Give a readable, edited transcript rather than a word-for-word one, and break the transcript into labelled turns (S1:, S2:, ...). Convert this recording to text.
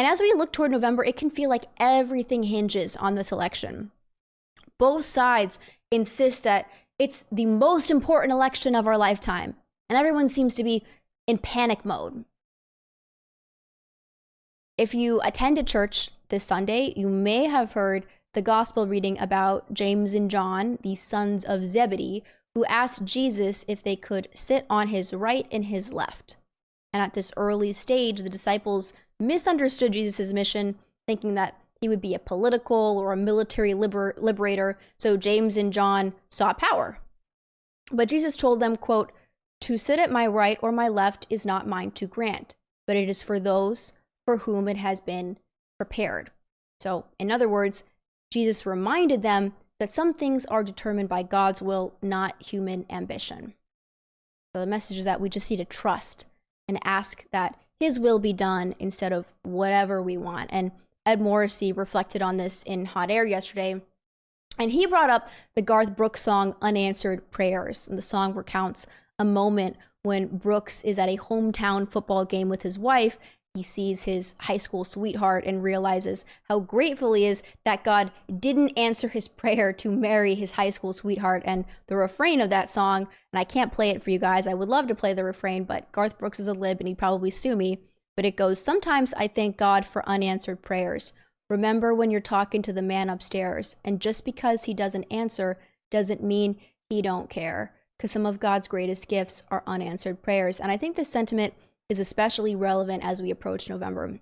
S1: And as we look toward November, it can feel like everything hinges on this election. Both sides insist that it's the most important election of our lifetime, and everyone seems to be in panic mode. If you attended church this Sunday, you may have heard the gospel reading about James and John, the sons of Zebedee, who asked Jesus if they could sit on his right and his left. And at this early stage, the disciples misunderstood Jesus' mission, thinking that he would be a political or a military liberator, so James and John sought power. But Jesus told them, quote, "To sit at my right or my left is not mine to grant, but it is for those for whom it has been prepared." So, in other words, Jesus reminded them that some things are determined by God's will, not human ambition. So the message is that we just need to trust and ask that his will be done instead of whatever we want. And Ed Morrissey reflected on this in Hot Air yesterday, and he brought up the Garth Brooks song Unanswered Prayers. And the song recounts a moment when Brooks is at a hometown football game with his wife. He sees his high school sweetheart and realizes how grateful he is that God didn't answer his prayer to marry his high school sweetheart. And the refrain of that song, and I can't play it for you guys, I would love to play the refrain, but Garth Brooks is a lib and he'd probably sue me. But it goes, "Sometimes I thank God for unanswered prayers. Remember when you're talking to the man upstairs, and just because he doesn't answer doesn't mean he don't care, because some of God's greatest gifts are unanswered prayers." And I think this sentiment is especially relevant as we approach November.